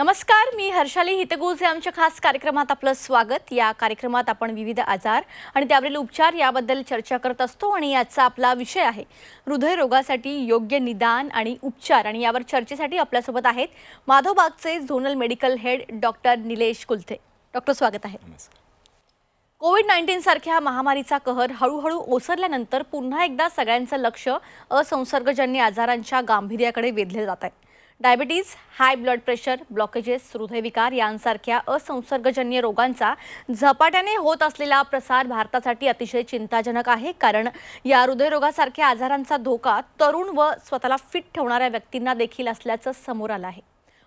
नमस्कार, मी हर्षाली हितगुजे आमच्या खास कार्यक्रमात आपलं स्वागत। या कार्यक्रमात आपण विविध आजार आणि त्यावरील उपचार याबद्दल चर्चा करत असतो आणि याचा आपला विषय आहे हृदयरोगासाठी योग्य निदान आणि उपचार। आणि यावर चर्चेसाठी आपल्यासोबत आहेत माधवबागचे zonal medical head doctor Nilesh Kulthe. Doctor, स्वागत आहे। कोविड-19 सारख्या महामारीचा कहर हळूहळू ओसरल्यानंतर पुन्हा एकदा सगळ्यांचं लक्ष असंसर्गजन्य आजारांच्या गांभीर्याकडे वेधले जात आहे। Diabetes, high blood pressure, blockages, हृदयविकार यांसारख्या असंसर्गजन्य रोगांचा झपाट्याने होत असलेला प्रसार भारतासाठी अतिशय चिंताजनक आहे, कारण या हृदयरोगासारख्या आजारांचा धोका तरुण व स्वतःला फिट ठेवणाऱ्या व्यक्तींना देखील असल्याचं समोर आलं आहे।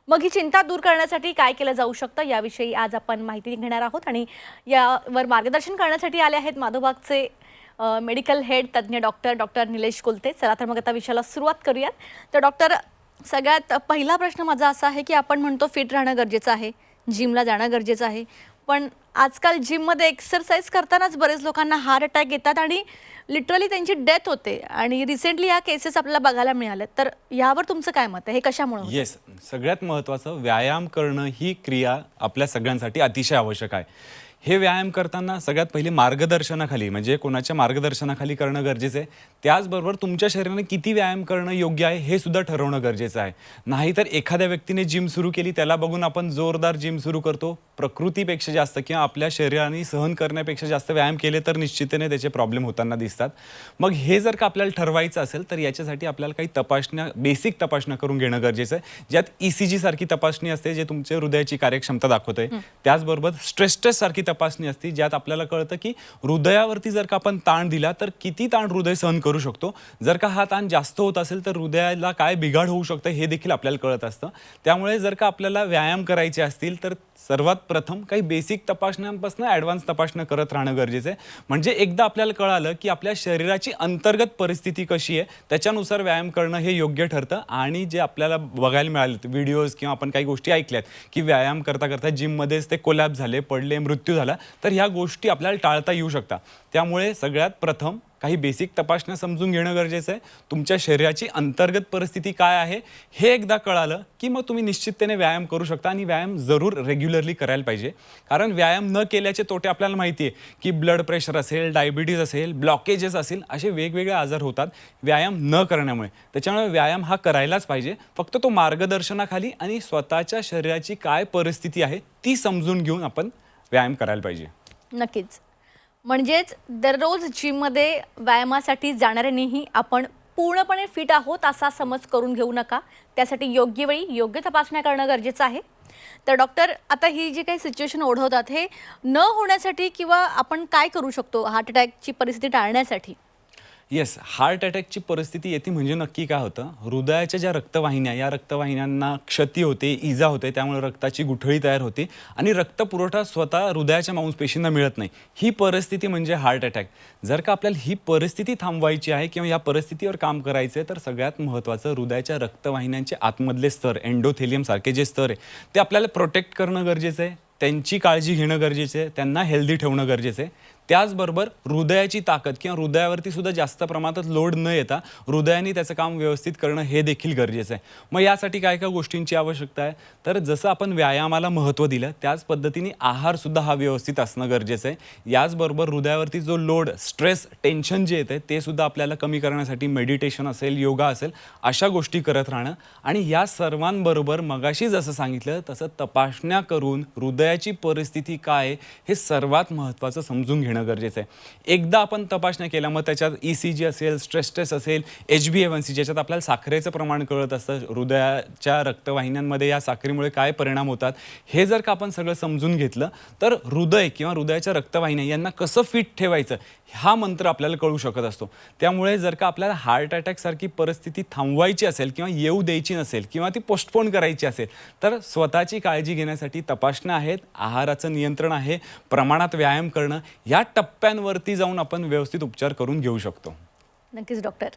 मग ही चिंता दूर करण्यासाठी काय केलं जाऊ शकतं याविषयी आज आपण माहिती घेणार आहोत आणि यावर मार्गदर्शन करण्यासाठी आले आहेत माधवबागचे मेडिकल हेड तज्ञ डॉक्टर निलेश कुलथे। चला तर मग आता विषयाला सुरुवात करूयात। तर डॉक्टर, सगळ्यात पहिला प्रश्न माझा असा आहे की आपण म्हणतो फिट राहणं गरजेचं आहे, जिमला जाणं गरजेचं आहे, पण आजकाल जिममध्ये एक्सरसाइज करतानाच बरेच लोकांना हार्ट अटॅक येतात आणि लिटरली त्यांची डेथ होते आणि रिसेंटली या केसेस आपल्याला बघायला मिळाल्या। तर यावर तुमचं काय मत आहे, हे कशामुळे? येस, सगळ्यात महत्त्वाचं व्यायाम करणं ही क्रिया आपल्या सगळ्यांसाठी अतिशय आवश्यक आहे। हे व्यायाम करताना सगळ्यात पहिले मार्गदर्शनाखाली, म्हणजे कोणाच्या मार्गदर्शनाखाली करणं गरजेचं आहे। त्याचबरोबर तुमच्या शरीराने किती व्यायाम करणं योग्य आहे हे सुद्धा ठरवणं गरजेचं आहे। नाहीतर एखाद्या व्यक्तीने जिम सुरू केली, त्याला बघून आपण जोरदार जिम सुरू करतो, प्रकृतीपेक्षा जास्त किंवा आपल्या शरीराने सहन करण्यापेक्षा जास्त व्यायाम केले तर निश्चितपणे त्याचे प्रॉब्लेम होताना दिसतात। मग हे जर का आपल्याला ठरवायचं असेल तर याच्यासाठी आपल्याला काही तपासण्या, बेसिक तपासण्या करून घेणं गरजेचं आहे, ज्यात ECG सारखी तपासणी असते जे तुमच्या हृदयाची कार्यक्षमता दाखवते। त्याचबरोबर स्ट्रेस टेस्ट सारखी तपासणी असते, ज्यात आपल्याला कळतं की हृदयावरती जर का आपण ताण दिला तर किती ताण हृदय सहन करू शकतो। जर का हा ताण जास्त होत असेल तर हृदयाला काय बिघाड होऊ शकतं हे देखील आपल्याला कळत असतं। त्यामुळे जर का आपल्याला व्यायाम करायचे असतील तर सर्वात प्रथम काही बेसिक तपासण्यांपासून ॲडव्हान्स तपासण्या करत राहणं गरजेचं आहे। म्हणजे एकदा आपल्याला कळालं की आपल्या शरीराची अंतर्गत परिस्थिती कशी आहे, त्याच्यानुसार व्यायाम करणं हे योग्य ठरतं। आणि जे आपल्याला बघायला मिळाले व्हिडिओज किंवा आपण काही गोष्टी ऐकल्यात की व्यायाम करता करता जिममध्येच ते कोलॅप्स झाले, पडले, मृत्यू झाला, तर ह्या गोष्टी आपल्याला टाळता येऊ शकतात। त्यामुळे सगळ्यात प्रथम काही बेसिक तपासण्या समजून घेणं गरजेचं आहे। तुमच्या शरीराची अंतर्गत परिस्थिती काय आहे हे एकदा कळालं की मग तुम्ही निश्चितपणे व्यायाम करू शकता आणि व्यायाम जरूर रेग्युलरली करायला पाहिजे। कारण व्यायाम न केल्याचे तोटे आपल्याला माहिती आहे की ब्लड प्रेशर असेल, डायबिटीज असेल, ब्लॉकेजेस असेल, असे वेगवेगळे आजार होतात व्यायाम न करण्यामुळे। त्याच्यामुळे व्यायाम हा करायलाच पाहिजे, फक्त तो मार्गदर्शनाखाली आणि स्वतःच्या शरीराची काय परिस्थिती आहे ती समजून घेऊन आपण व्यायाम करायला पाहिजे। नक्कीच, म्हणजेच दररोज जिममध्ये व्यायामासाठी जाणाऱ्यांनीही आपण पूर्णपणे फिट आहोत असा समज करून घेऊ नका। त्यासाठी योग्य वेळी योग्य तपासण्या करणं गरजेचं आहे। तर डॉक्टर, आता ही जी काही सिच्युएशन ओढवतात हे न होण्यासाठी किंवा आपण काय करू शकतो हार्ट अटॅकची परिस्थिती टाळण्यासाठी? येस, हार्ट अटॅकची परिस्थिती येते म्हणजे नक्की काय होतं, हृदयाच्या ज्या रक्तवाहिन्या, या रक्तवाहिन्यांना क्षती होते, इजा होते, त्यामुळे रक्ताची गुठळी तयार होते आणि रक्तपुरवठा स्वतः हृदयाच्या मांसपेशींना मिळत नाही। ही परिस्थिती म्हणजे हार्ट अटॅक। जर का आपल्याला ही परिस्थिती थांबवायची आहे किंवा या परिस्थितीवर काम करायचं आहे तर सगळ्यात महत्त्वाचं हृदयाच्या रक्तवाहिन्यांचे आतमधले स्तर, एंडोथेलियम सारखे जे स्तर आहे ते आपल्याला प्रोटेक्ट करणं गरजेचं आहे, त्यांची काळजी घेणं गरजेचं आहे, त्यांना हेल्दी ठेवणं गरजेचं आहे। त्याचबरोबर हृदयाची ताकद किंवा हृदयावरती सुद्धा जास्त प्रमाणात लोड न येता हृदयाने त्याचं काम व्यवस्थित करणं हे देखील गरजेचं आहे। मग यासाठी काय काय गोष्टींची आवश्यकता आहे, तर जसं आपण व्यायामाला महत्त्व दिलं त्याच पद्धतीने आहारसुद्धा हा व्यवस्थित असणं गरजेचं आहे। याचबरोबर हृदयावरती जो लोड, स्ट्रेस, टेन्शन जे येतं ते सुद्धा आपल्याला कमी करण्यासाठी मेडिटेशन असेल, योगा असेल, अशा गोष्टी करत राहणं। आणि या सर्वांबरोबर मगाशी जसं सांगितलं तसं तपासण्या करून हृदयाची परिस्थिती काय हे सर्वात महत्त्वाचं समजून घेणं गरजेचं आहे। एकदा आपण तपासण्या केल्या मग त्याच्यात ECG असेल, स्ट्रेस टेस्ट असेल, HbA1c ज्याच्यात आपल्याला साखरेचं प्रमाण कळत असतं, हृदयाच्या रक्तवाहिन्यांमध्ये या साखरेमुळे काय परिणाम होतात हे जर का आपण सगळं समजून घेतलं तर हृदय किंवा हृदयाच्या रक्तवाहिन्या यांना कसं फिट ठेवायचं हा मंत्र आपल्याला कळू शकत असतो। त्यामुळे जर का आपल्याला हार्ट अटॅक सारखी परिस्थिती थांबवायची असेल किंवा येऊ द्यायची नसेल किंवा ती पोस्टपोन करायची असेल तर स्वतःची काळजी घेण्यासाठी तपासण्या आहेत, आहाराचं नियंत्रण आहे, प्रमाणात व्यायाम करणं, या टप्प्यांवरती जाऊन आपण व्यवस्थित उपचार करून घेऊ शकतो। नक्कीच डॉक्टर,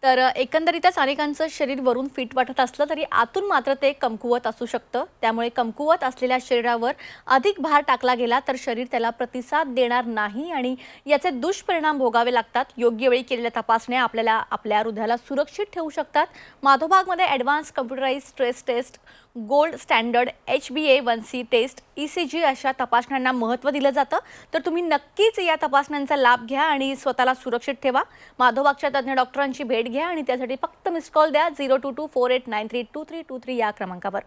तर एकंदरीतच अनेकांचं शरीर वरून फिट वाटत असलं तरी आतून मात्र ते कमकुवत असू शकतं। त्यामुळे कमकुवत असलेल्या शरीरावर अधिक भार टाकला गेला तर शरीर त्याला प्रतिसाद देणार नाही आणि याचे दुष्परिणाम भोगावे लागतात। योग्य वेळी केलेल्या तपासण्या आपल्याला आपल्या हृदयाला सुरक्षित ठेवू शकतात। माधवबागमध्ये advance computerised stress test, gold standard HbA1c test ECG अशा तपासण्यांना महत्त्व दिलं जातं. तर तुम्ही नक्कीच या तपासण्यांचा लाभ घ्या आणि स्वतःला सुरक्षित ठेवा. माधोबागच्या तज्ज्ञ डॉक्टरांची भेट घ्या आणि त्यासाठी फक्त मिस कॉल द्या 022489323323 या क्रमांकावर.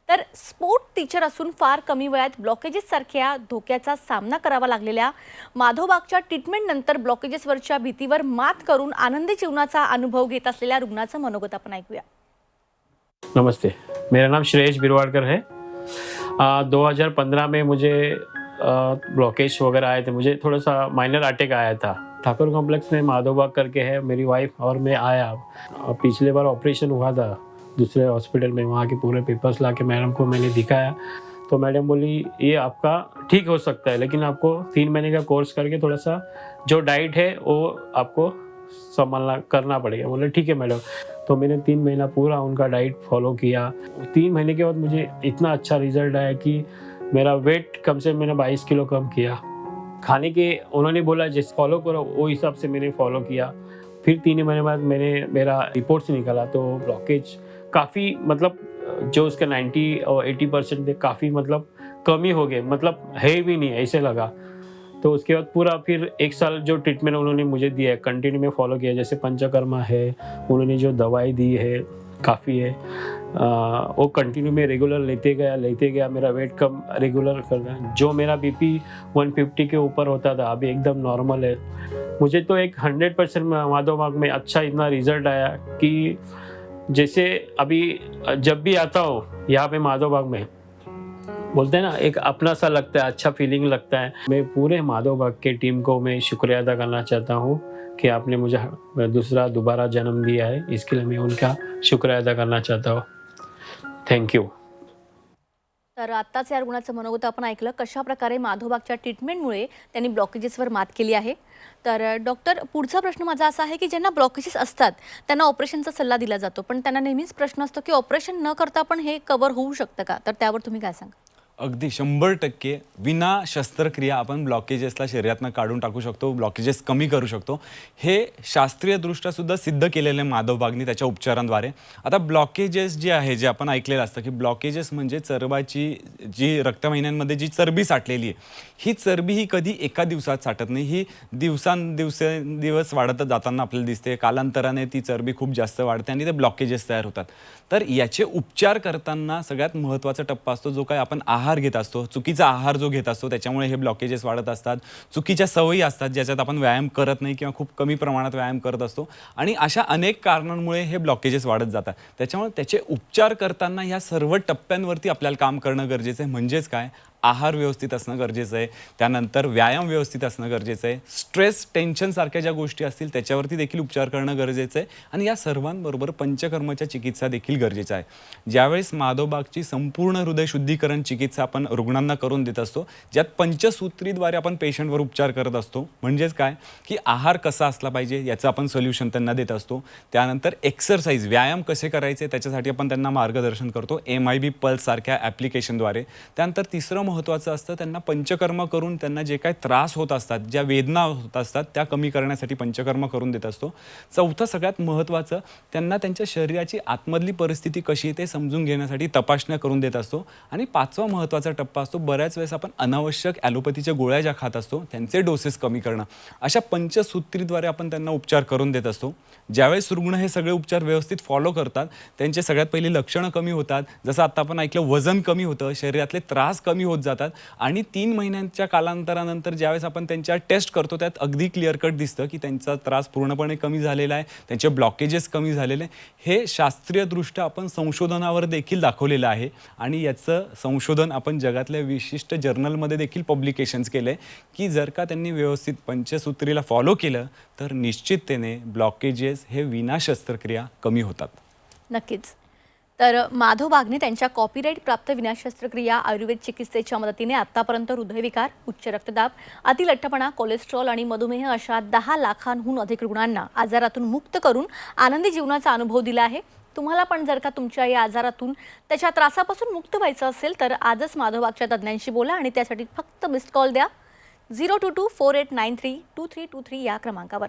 तर स्पोर्ट टीचर असून फार कमी वयात ब्लॉकेजेस सारख्या धोक्याचा सामना करावा लागलेल्या माधोबागच्या ट्रीटमेंटनंतर ब्लॉकेजेसवरच्या भीतीवर मात करून आनंदी जीवनाचा अनुभव घेत असलेल्या रुग्णाचं मनोगत आपण ऐकूया. नमस्ते, मेरा नाम श्रेयस बिरवाड़कर है. 2015 में मुझे ब्लॉकेज वगैरह आए थे. मुझे थोड़ा सा माइनर अटैक आया था. ठाकुर कॉम्प्लेक्स में माधोबाग करके है, मेरी वाइफ और मैं आया. पिछले बार ऑपरेशन हुआ था दूसरे हॉस्पिटल में. वहाँ के पूरे पेपर्स ला के मैडम को मैंने दिखाया तो मैडम बोली ये आपका ठीक हो सकता है, लेकिन आपको 3 महीने का कोर्स करके थोड़ा सा जो डाइट है वो आपको संभालना करना पड़ेगा. बोले ठीक है मैडम. तो मैंने 3 महीना पूरा उनका डाइट फॉलो किया. 3 महीने के बाद मुझे इतना अच्छा रिजल्ट आया कि मेरा वेट कम से मैंने 22 किलो कम किया. खाने के उन्होंने बोला जैसे फॉलो करो, वो हिसाब से मैंने फॉलो किया. फिर 3 महीने बाद मेरा रिपोर्ट्स निकाला तो ब्लॉकेज काफ़ी मतलब जो उसका 90 और 80% थे काफ़ी मतलब कमी हो गए. मतलब है भी नहीं ऐसे लगा. तो उसके बाद पूरा फिर 1 साल जो ट्रीटमेंट उन्होंने मुझे दिया है कंटिन्यू में फॉलो किया. जैसे पंचकर्मा है, उन्होंने जो दवाई दी है काफ़ी है, वो कंटिन्यू में रेगुलर लेते गया. मेरा वेट कम रेगुलर कर रहा. जो मेरा BP 150 के ऊपर होता था अभी एकदम नॉर्मल है. मुझे तो एक 100% माधोबाग में अच्छा इतना रिजल्ट आया कि जैसे अभी जब भी आता हूँ यहाँ पे माधोबाग में बोलते हैं ना एक अपना सा लगता है, अच्छा फीलिंग लगता है. मैं पूरे माधोबाग के टीम को मैं शुक्रिया अदा करना चाहता हूँ कि आपने मुझे दोबारा जन्म दिया है. इसके लिए मैं उनका शुक्रिया अदा करना चाहता हूँ. Thank you. तर आत्ताच या रुग्णाचं मनोगत आपण ऐकलं कशा प्रकारे माधोबागच्या ट्रीटमेंटमुळे त्यांनी ब्लॉकेजेसवर मात केली आहे. तर डॉक्टर, पुढचा प्रश्न माझा असा आहे की ज्यांना ब्लॉकेजेस असतात त्यांना ऑपरेशनचा सल्ला दिला जातो, पण त्यांना नेहमीच प्रश्न असतो की ऑपरेशन न करता पण हे कव्हर होऊ शकतं का? तर त्यावर तुम्ही काय सांगा? अगदी 100% विना शस्त्रक्रिया आपण ब्लॉकेजेसला शरीरातनं काढून टाकू शकतो, ब्लॉकेजेस कमी करू शकतो. हे शास्त्रीयदृष्ट्या सुद्धा सिद्ध केलेलं आहे माधवबागनी त्याच्या उपचारांद्वारे. आता ब्लॉकेजेस जे आहे, जे आपण ऐकलेलं असतं की ब्लॉकेजेस म्हणजे चरबाची जी रक्तवाहिन्यांमध्ये जी चरबी साठलेली आहे, ही चरबी ही कधी एका दिवसात साठत नाही. ही दिवस वाढत जाताना आपल्याला दिसते. कालांतराने ती चरबी खूप जास्त वाढते आणि ते ब्लॉकेजेस तयार होतात. तर याचे उपचार करताना सगळ्यात महत्त्वाचा टप्पा असतो जो काय आपण आहार घेत असतो, चुकीचा आहार जो घेत असतो त्याच्यामुळे हे ब्लॉकेजेस वाढत असतात. चुकीच्या सवयी असतात ज्याच्यात आपण व्यायाम करत नाही किंवा खूप कमी प्रमाणात व्यायाम करत असतो आणि अशा अनेक कारणांमुळे हे ब्लॉकेजेस वाढत जातात. त्याच्यामुळे त्याचे उपचार करताना ह्या सर्व टप्प्यांवरती आपल्याला काम करणं गरजेचं आहे. म्हणजेच काय, आहार व्यवस्थित असणं गरजेचं आहे, त्यानंतर व्यायाम व्यवस्थित असणं गरजेचं आहे, स्ट्रेस टेन्शन सारख्या ज्या गोष्टी असतील त्याच्यावरती देखील उपचार करणं गरजेचं आहे आणि या सर्वांबरोबर पंचकर्माच्या चिकित्सा देखील गरजेचं आहे. ज्यावेळेस माधवबागची संपूर्ण हृदय शुद्धीकरण चिकित्सा आपण रुग्णांना करून देत असतो, ज्यात पंचसूत्रीद्वारे आपण पेशंटवर उपचार करत असतो. म्हणजेच काय की आहार कसा असला पाहिजे याचं आपण सोल्युशन त्यांना देत असतो. त्यानंतर एक्सरसाइज व्यायाम कसे करायचे त्याच्यासाठी आपण त्यांना मार्गदर्शन करतो MIB पल्स सारख्या ॲप्लिकेशनद्वारे. त्यानंतर तिसरं महत्त्वाचं असतं त्यांना पंचकर्म करून त्यांना जे काही त्रास होत असतात, ज्या वेदना होत असतात त्या कमी करण्यासाठी पंचकर्म करून देत असतो. चौथं सगळ्यात महत्त्वाचं त्यांना त्यांच्या शरीराची आतमधली परिस्थिती कशी आहे ते समजून घेण्यासाठी तपासण्या करून देत असतो. आणि 5वा महत्त्वाचा टप्पा असतो बऱ्याच वेळेस आपण अनावश्यक ॲलोपॅथीच्या गोळ्या ज्या खात असतो त्यांचे डोसेस कमी करणं. अशा पंचसूत्रीद्वारे आपण त्यांना उपचार करून देत असतो. ज्यावेळेस रुग्ण हे सगळे उपचार व्यवस्थित फॉलो करतात त्यांचे सगळ्यात पहिली लक्षणं कमी होतात. जसं आता आपण ऐकलं वजन कमी होतं, शरीरातले त्रास कमी होत जातात आणि 3 महिन्यांच्या कालांतरानंतर ज्यावेळेस आपण त्यांच्या टेस्ट करतो त्यात अगदी क्लिअर कट दिसतं की त्यांचा त्रास पूर्णपणे कमी झालेला आहे, त्यांचे ब्लॉकेजेस कमी झालेले. हे शास्त्रीयदृष्ट्या आपण संशोधनावर देखील दाखवलेलं आहे आणि याचं संशोधन आपण जगातल्या विशिष्ट जर्नलमध्ये देखील पब्लिकेशन्स केले की जर का त्यांनी व्यवस्थित पंचसूत्रीला फॉलो केलं तर निश्चिततेने ब्लॉकेजेस हे विना शस्त्रक्रिया कमी होतात. नक्कीच. तर माधवबागने त्यांच्या कॉपीराईट प्राप्त विना शस्त्रक्रिया आयुर्वेद चिकित्सेच्या मदतीने आतापर्यंत हृदयविकार, उच्च रक्तदाब, अतिलठ्ठपणा, कोलेस्ट्रॉल आणि मधुमेह अशा 10 लाखांहून अधिक रुग्णांना आजारातून मुक्त करून आनंदी जीवनाचा अनुभव दिला आहे. तुम्हाला पण जर का तुमच्या या आजारातून त्याच्या त्रासापासून मुक्त व्हायचं असेल तर आजच माधवबागच्या तज्ज्ञांशी बोला आणि त्यासाठी फक्त मिस्ड कॉल द्या 022489323323 या क्रमांकावर.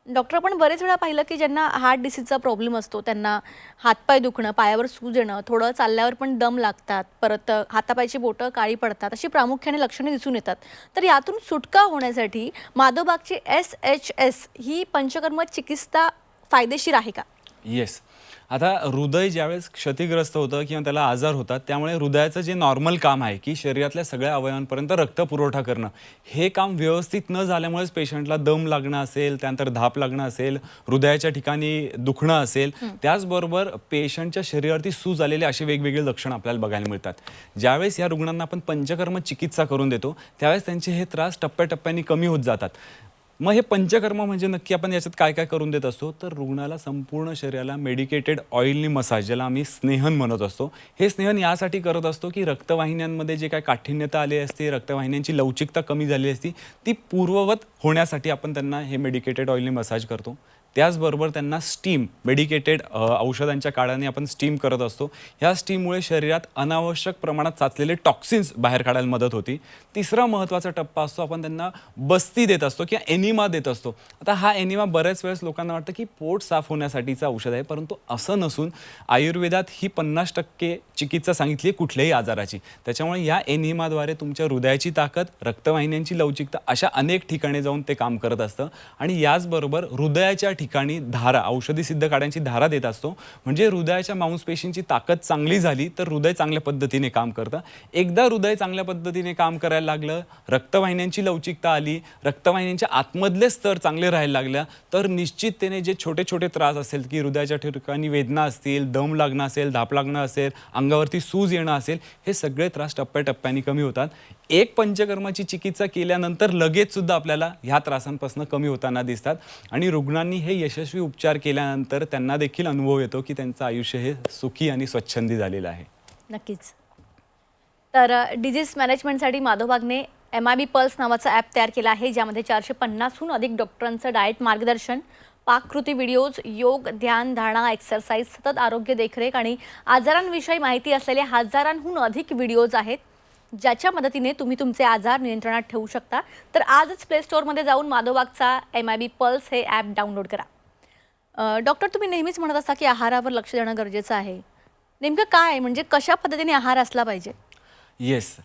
डॉक्टर, आपण बरेच वेळा पाहिलं की ज्यांना हार्ट डिसीजचा प्रॉब्लेम असतो त्यांना हातपाय दुखणं, पायावर सूज येणं, थोडं चालल्यावर पण दम लागतात, परत हातापायची बोटं काळी पडतात, अशी प्रामुख्याने लक्षणे दिसून येतात. तर यातून सुटका होण्यासाठी माधोबागची SHS ही पंचकर्म चिकित्सा फायदेशीर आहे का? येस. आता हृदय ज्यावेळेस क्षतिग्रस्त होतं किंवा त्याला आजार होतात, त्यामुळे हृदयाचं जे नॉर्मल काम आहे की शरीरातल्या सगळ्या अवयवांपर्यंत रक्त पुरवठा करणं, हे काम व्यवस्थित न झाल्यामुळेच पेशंटला दम लागणं असेल, त्यानंतर धाप लागणं असेल, हृदयाच्या ठिकाणी दुखणं असेल, त्याचबरोबर पेशंटच्या शरीरावरती सूज आलेले असे वेगवेगळे लक्षणं आपल्याला बघायला मिळतात. ज्यावेळेस या रुग्णांना आपण पंचकर्म चिकित्सा करून देतो त्यावेळेस त्यांचे हे त्रास टप्प्याटप्प्याने कमी होत जातात. मग हे पंचकर्म म्हणजे नक्की आपण याच्यात काय काय करून देत असतो, तर रुग्णाला संपूर्ण शरीराला मेडिकेटेड ऑइलनी मसाज, ज्याला आम्ही स्नेहन म्हणत असतो, हे स्नेहन यासाठी करत असतो की रक्तवाहिन्यांमध्ये जे काय काठिण्यता आली असते, रक्तवाहिन्यांची लवचिकता कमी झाली असती, ती पूर्ववत होण्यासाठी आपण त्यांना हे मेडिकेटेड ऑइलनी मसाज करतो. त्याचबरोबर त्यांना स्टीम, मेडिकेटेड औषधांच्या काळाने आपण स्टीम करत असतो. ह्या स्टीममुळे शरीरात अनावश्यक प्रमाणात साचलेले टॉक्सिन्स बाहेर काढायला मदत होती. तिसरा महत्त्वाचा टप्पा असतो, आपण त्यांना बस्ती देत असतो किंवा एनिमा देत असतो. आता हा एनिमा बऱ्याच वेळेस लोकांना वाटतं की पोट साफ होण्यासाठीचं औषध आहे, परंतु असं नसून आयुर्वेदात ही 50% चिकित्सा सांगितली आहे कुठल्याही आजाराची. त्याच्यामुळे या एनिमाद्वारे तुमच्या हृदयाची ताकद, रक्तवाहिन्यांची लवचिकता अशा अनेक ठिकाणी जाऊन ते काम करत असतं. आणि याचबरोबर हृदयाच्या ठिकाणी धारा, औषधी सिद्ध काड्यांची धारा देत असतो. म्हणजे हृदयाच्या मांसपेशींची ताकद चांगली झाली तर हृदय चांगल्या पद्धतीने काम करतं. एकदा हृदय चांगल्या पद्धतीने काम करायला लागलं, रक्तवाहिन्यांची लवचिकता आली, रक्तवाहिन्यांच्या आतमधले स्तर चांगले राहायला लागल्या, तर निश्चिततेने जे छोटे छोटे त्रास असेल की हृदयाच्या ठिकाणी वेदना असतील, दम लागणं असेल, धाप लागणं असेल, अंगावरती सूज येणं असेल, हे सगळे त्रास टप्प्याटप्प्याने कमी होतात. एक पंचकर्माची चिकित्सा केल्यानंतर लगेच सुद्धा आपल्याला ह्या त्रासांपासून कमी होताना दिसतात. आणि रुग्णांनी हे यशस्वी उपचार केल्यानंतर त्यांना देखील अनुभव येतो की त्यांचं आयुष्य हे सुखी आणि स्वच्छंदी झालेलं आहे. नक्कीच. तर डिजीज मॅनेजमेंटसाठी माधोबागने MIB पल्स नावाचा ॲप तयार केला आहे, ज्यामध्ये 450हून अधिक डॉक्टरांचं डाएट मार्गदर्शन, पाककृती व्हिडिओज, योग, ध्यान, धारणा, एक्सरसाइज, सतत आरोग्य देखरेख आणि आजारांविषयी माहिती असलेले हजारांहून अधिक व्हिडिओज आहेत, ज्याच्या मदतीने तुम्ही तुमचे आजार नियंत्रणात ठेवू शकता. तर आजच प्ले स्टोअरमध्ये जाऊन माधोबागचा MIB पल्स हे ॲप डाउनलोड करा. डॉक्टर, तुम्ही नेहमीच म्हणत असता की आहारावर लक्ष देणं गरजेचं आहे. नेमकं काय, म्हणजे कशा पद्धतीने आहार असला पाहिजे? येस.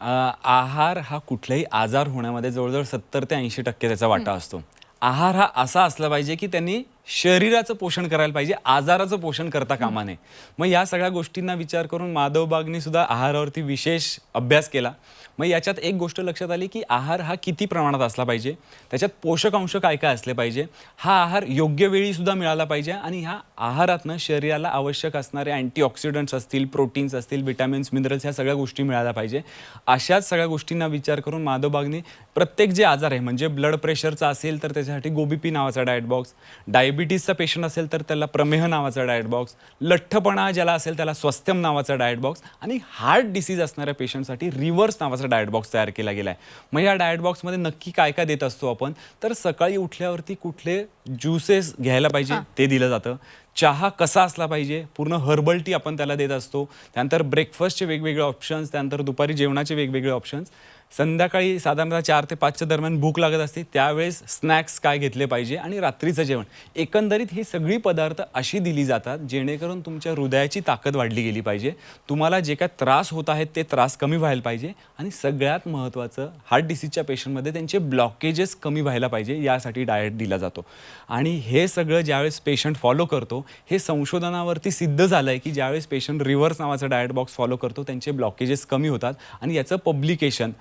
आहार हा कुठलाही आजार होण्यामध्ये जवळजवळ 70 ते 80% त्याचा वाटा असतो. आहार हा असा असला पाहिजे की त्यांनी शरीराचं पोषण करायला पाहिजे, आजाराचं पोषण करता कामा नये. मग या सगळ्या गोष्टींना विचार करून माधवबागनी सुद्धा आहारावरती विशेष अभ्यास केला. मग याच्यात एक गोष्ट लक्षात आली की आहार हा किती प्रमाणात असला पाहिजे, त्याच्यात पोषक अंश काय काय असले पाहिजे, हा आहार योग्य वेळी सुद्धा मिळाला पाहिजे आणि ह्या आहारातनं शरीराला आवश्यक असणारे अँटीऑक्सिडंट्स असतील, प्रोटीन्स असतील, विटॅमिन्स, मिनरल्स, ह्या सगळ्या गोष्टी मिळाल्या पाहिजे. अशाच सगळ्या गोष्टींना विचार करून माधवबागनी प्रत्येक जे आजार आहे, म्हणजे ब्लड प्रेशरचा असेल तर त्याच्यासाठी गोबीपी नावाचा डाएट बॉक्स, डायबिटीसचा पेशंट असेल तर त्याला प्रमेह नावाचा डाएट बॉक्स, लठ्ठपणा ज्याला असेल त्याला स्वास्थ्यम नावाचा डाएट बॉक्स आणि हार्ट डिसीज असणाऱ्या पेशंटसाठी रिव्हर्स नावाचा डाएट बॉक्स तयार केला गेला आहे. मग या डाएट बॉक्समध्ये नक्की काय काय देत असतो आपण, तर सकाळी उठल्यावरती कुठले ज्युसेस घ्यायला पाहिजे ते दिलं जातं. चहा कसा असला पाहिजे, पूर्ण हर्बल टी आपण त्याला देत असतो. त्यानंतर ब्रेकफास्टचे वेगवेगळे ऑप्शन्स, त्यानंतर दुपारी जेवणाचे वेगवेगळे ऑप्शन्स. संध्याकाळी साधारणतः 4 ते 5च्या दरम्यान भूक लागत असते, त्यावेळेस स्नॅक्स काय घेतले पाहिजे आणि रात्रीचं जेवण. एकंदरीत ही सगळी पदार्थ अशी दिली जातात जेणेकरून तुमच्या हृदयाची ताकद वाढली गेली पाहिजे, तुम्हाला जे काय त्रास होत आहेत ते त्रास कमी व्हायला पाहिजे आणि सगळ्यात महत्त्वाचं हार्ट डिसीजच्या पेशंटमध्ये त्यांचे ब्लॉकेजेस कमी व्हायला पाहिजे, यासाठी डाएट दिला जातो. आणि हे सगळं ज्यावेळेस पेशंट फॉलो करतो, हे संशोधनावरती सिद्ध झालं आहे की ज्यावेळेस पेशंट रिव्हर्स नावाचा डाएट बॉक्स फॉलो करतो त्यांचे ब्लॉकेजेस कमी होतात. आणि याचं पब्लिकेशन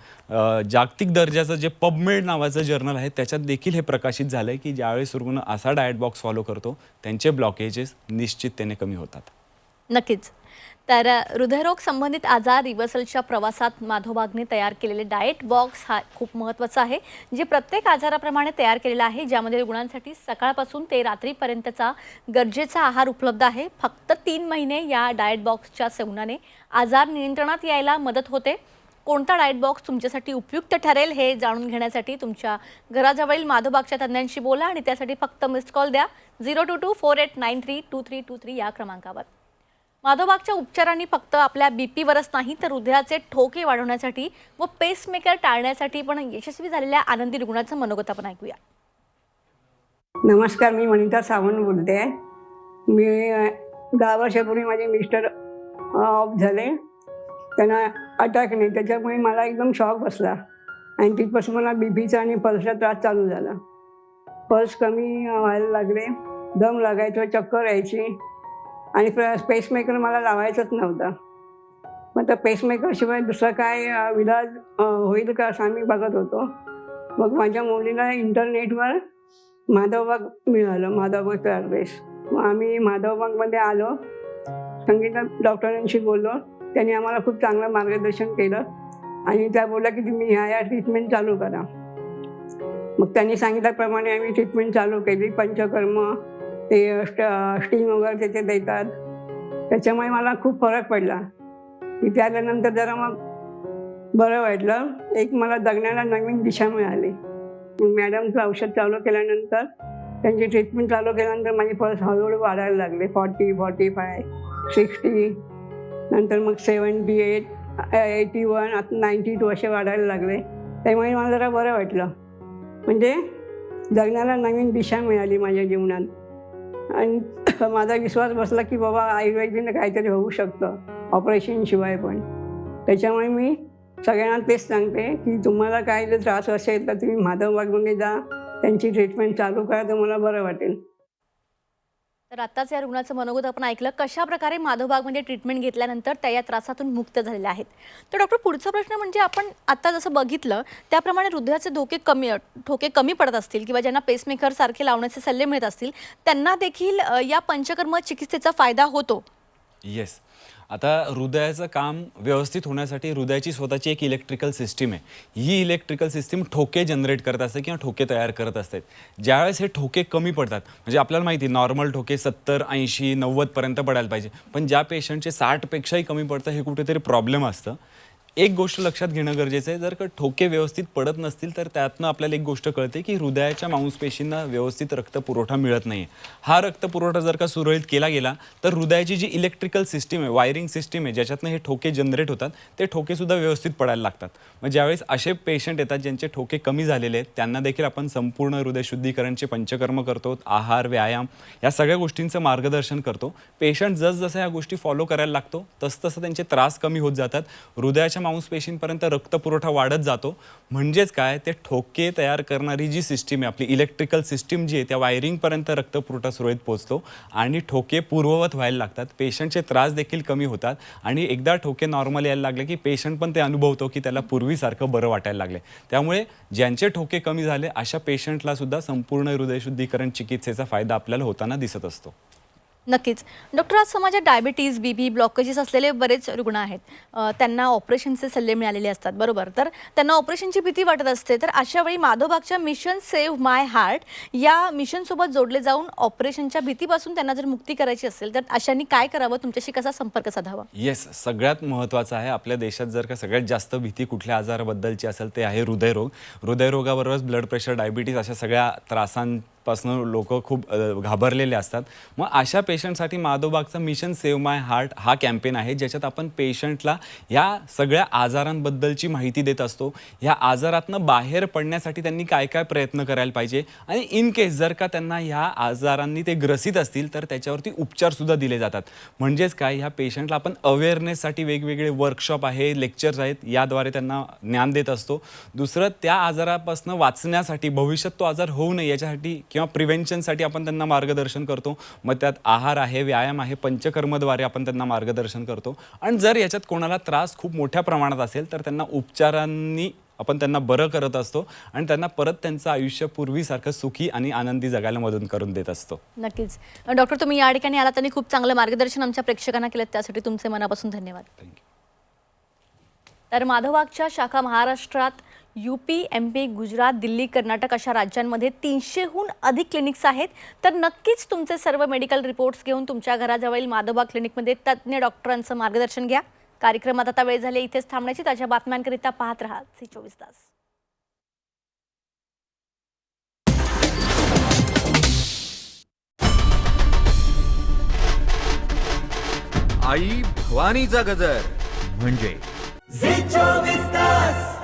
जागतिक दर्जाचं जे पबमेड नावाचं जर्नल आहे त्याच्यात देखील हे प्रकाशित झालं आहे की ज्यावेळेस रुग्ण असा डाएट बॉक्स फॉलो करतो त्यांचे ब्लॉकेजेस निश्चिततेने कमी होतात. नक्कीच. तर हृदयरोग संबंधित आजार रिव्हर्सलच्या प्रवासात माधोबागने तयार केलेले डाएट बॉक्स हा खूप महत्त्वाचा आहे, जे प्रत्येक आजाराप्रमाणे तयार केलेला आहे, ज्यामध्ये रुग्णांसाठी सकाळपासून ते रात्रीपर्यंतचा गरजेचा आहार उपलब्ध आहे. फक्त 3 महिने या डाएट बॉक्सच्या सेवनाने आजार नियंत्रणात यायला मदत होते. कोणता डाएट बॉक्स तुमच्यासाठी उपयुक्त ठरेल हे जाणून घेण्यासाठी तुमच्या घराजवळील माधोबागच्या तज्ज्ञांशी बोला आणि त्यासाठी फक्त मिस्ड कॉल द्या 02248932323 या क्रमांकावर. माधोबागच्या उपचारांनी फक्त आपल्या बीपीवरच नाही तर हृदयाचे ठोके वाढवण्यासाठी व पेसमेकर टाळण्यासाठी पण यशस्वी झालेल्या आनंदी रुग्णाचं मनोगत आपण ऐकूया. नमस्कार, मी वनिता सावंत बोलते आहे. मी 10 वर्षापूर्वी माझे मिस्टर ऑफ झाले. त्यांना अटॅक नाही, त्याच्यामुळे मला एकदम शॉक बसला आणि तिथपासून मला बीपीचा आणि पल्सचा त्रास चालू झाला. पल्स कमी व्हायला लागले, दम लागायचं, चक्कर यायची आणि पेसमेकर मला लावायचंच नव्हता. मग त्या पेसमेकरशिवाय दुसरा काय इलाज होईल का असं आम्ही बघत होतो. मग माझ्या मुलीला इंटरनेटवर माधवबाग मिळालं, माधवबाग ट्रॅव्हल्स. मग आम्ही माधवबागमध्ये आलो, संगीता डॉक्टरांशी बोललो. त्यांनी आम्हाला खूप चांगलं मार्गदर्शन केलं आणि त्या बोलल्या की तुम्ही ह्या ट्रीटमेंट चालू करा. मग त्यांनी सांगितल्याप्रमाणे आम्ही ट्रीटमेंट चालू केली. पंचकर्म, ते स्टीम वगैरे त्याचे देतात, त्याच्यामुळे मला खूप फरक पडला. इथे आल्यानंतर जरा मग बरं वाटलं. एक मला जगण्याला नवीन दिशा मिळाली. मॅडमचं औषध चालू केल्यानंतर, त्यांची ट्रीटमेंट चालू केल्यानंतर माझी पल्स हळूहळू वाढायला लागले. 40, 45, 60, नंतर मग 78, 81, आता 92 असे वाढायला लागले. त्यामुळे मला जरा बरं वाटलं. म्हणजे जगण्याला नवीन दिशा मिळाली माझ्या जीवनात आणि माझा विश्वास बसला की बाबा आयुर्वेदाने काहीतरी होऊ शकतं ऑपरेशनशिवाय पण. त्याच्यामुळे मी सगळ्यांना तेच सांगते की तुम्हाला काय जर त्रास असेल तर तुम्ही माधवबागमध्ये जा, त्यांची ट्रीटमेंट चालू करा, तर मला बरं वाटेल. तर आताच या रुग्णाचं मनोगत आपण ऐकलं, कशा प्रकारे माधवबागमध्ये ट्रीटमेंट घेतल्यानंतर त्या या त्रासातून मुक्त झालेल्या आहेत. तर डॉक्टर, पुढचा प्रश्न म्हणजे आपण आता जसं बघितलं त्याप्रमाणे हृदयाचे ठोके कमी पडत असतील किंवा ज्यांना पेसमेकर सारखे लावण्याचे सल्ले मिळत असतील, त्यांना देखील या पंचकर्म चिकित्सेचा फायदा होतो. येस. आता हृदयाचं काम व्यवस्थित होण्यासाठी हृदयाची स्वतःची एक इलेक्ट्रिकल सिस्टीम आहे. ही इलेक्ट्रिकल सिस्टीम ठोके जनरेट करत असते किंवा ठोके तयार करत असते. ज्यावेळेस हे ठोके कमी पडतात, म्हणजे आपल्याला माहिती नॉर्मल ठोके 70, 80, 90पर्यंत पडायला पाहिजे, पण ज्या पेशंटचे 60पेक्षाही कमी पडतं, हे कुठेतरी प्रॉब्लेम असतं. एक गोष्ट लक्षात घेणं गरजेचं आहे, जर का ठोके व्यवस्थित पडत नसतील तर त्यातनं आपल्याला एक गोष्ट कळते की हृदयाच्या मांसपेशींना व्यवस्थित रक्तपुरवठा मिळत नाही. हा रक्तपुरवठा जर का सुरळीत केला गेला तर हृदयाची जी इलेक्ट्रिकल सिस्टीम आहे, वायरिंग सिस्टीम आहे, ज्याच्यातनं हे ठोके जनरेट होतात, ते ठोकेसुद्धा व्यवस्थित पडायला लागतात. मग ज्यावेळेस असे पेशंट येतात ज्यांचे ठोके कमी झालेले आहेत, त्यांना देखील आपण संपूर्ण हृदय शुद्धीकरणचे पंचकर्म करतो, आहार, व्यायाम या सगळ्या गोष्टींचं मार्गदर्शन करतो. पेशंट जसजसं या गोष्टी फॉलो करायला लागतो तसतसं त्यांचे त्रास कमी होत जातात. हृदयाच्या मांसपेशींपर्यंत रक्तपुरवठा वाढत जातो. म्हणजेच काय, ते ठोके तयार करणारी जी सिस्टीम आहे, आपली इलेक्ट्रिकल सिस्टीम जी आहे, त्या वायरिंगपर्यंत रक्तपुरवठा सुरळीत पोहोचतो आणि ठोके पूर्ववत व्हायला लागतात. पेशंटचे त्रास देखील कमी होतात आणि एकदा ठोके नॉर्मल यायला लागले की पेशंट पण ते अनुभवतो की त्याला पूर्वीसारखं बरं वाटायला लागले. त्यामुळे ज्यांचे ठोके कमी झाले अशा पेशंटला सुद्धा संपूर्ण हृदयशुद्धीकरण चिकित्सेचा फायदा आपल्याला होताना दिसत असतो. नक्कीच. डॉक्टर, आज समाजात डायबिटीज, बीपी, ब्लॉकेजेस असलेले बरेच रुग्ण आहेत. त्यांना ऑपरेशनचे सल्ले मिळालेले असतात, बरोबर. तर त्यांना ऑपरेशनची भीती वाटत असते. तर अशा वेळी माधवबागच्या मिशन सेव्ह माय हार्ट या मिशनसोबत जोडले जाऊन ऑपरेशनच्या भीतीपासून त्यांना जर मुक्ती करायची असेल तर अशांनी काय करावं, तुमच्याशी कसा संपर्क साधावा? येस, सगळ्यात महत्त्वाचं आहे. आपल्या देशात जर का सगळ्यात जास्त भीती कुठल्या आजाराबद्दलची असेल ते आहे हृदयरोग. हृदयरोगाबरोबरच ब्लड प्रेशर, डायबिटीज अशा सगळ्या त्रासांपासून लोक खूप घाबरलेले असतात. मग अशा पेशंटसाठी माधवबागचा मिशन सेव्ह माय हार्ट हा कॅम्पेन आहे, ज्याच्यात आपण पेशंटला या सगळ्या आजारांबद्दलची माहिती देत असतो. ह्या आजारातनं बाहेर पडण्यासाठी त्यांनी काय काय प्रयत्न करायला पाहिजे आणि इन केस जर का त्यांना ह्या आजारांनी ते ग्रसित असतील तर त्याच्यावरती उपचारसुद्धा दिले जातात. म्हणजेच काय, ह्या पेशंटला आपण अवेअरनेससाठी वेगवेगळे वर्कशॉप आहे, लेक्चर्स आहेत, याद्वारे त्यांना ज्ञान देत असतो. दुसरं, त्या आजारापासून वाचण्यासाठी, भविष्यात तो आजार होऊ नये याच्यासाठी किंवा प्रिव्हेन्शनसाठी आपण त्यांना मार्गदर्शन करतो. मग त्यात आहार आहे, व्यायाम आहे, पंचकर्मद्वारे आपण त्यांना मार्गदर्शन करतो. आणि जर याच्यात कोणाला त्रास खूप मोठ्या प्रमाणात असेल तर त्यांना उपचारांनी आपण त्यांना बरं करत असतो आणि त्यांना परत त्यांचं आयुष्य पूर्वीसारखं सुखी आणि आनंदी जगायला मदत करून देत असतो. नक्कीच. डॉक्टर, तुम्ही या ठिकाणी आलात आणि खूप चांगलं मार्गदर्शन आमच्या प्रेक्षकांना केलं, त्यासाठी तुमचे मनापासून धन्यवाद. थँक्यू. तर माधवबागच्या शाखा महाराष्ट्रात UP, MP, गुजरात, दिल्ली, कर्नाटक अशा राज्यांमध्ये 300हून अधिक क्लिनिक्स आहेत. तर नक्कीच तुमचे सर्व मेडिकल रिपोर्ट्स घेऊन तुमच्या घराजवळील माधवबाग क्लिनिकमध्ये तज्ज्ञ डॉक्टरांचं मार्गदर्शन घ्या. कार्यक्रमात आता वेळ झाली इथेच थांबण्याची. ताज्या बातम्यांकरिता पाहत राहा झी24 तास. आई भवानीचा गजर म्हणजे झी24 तास.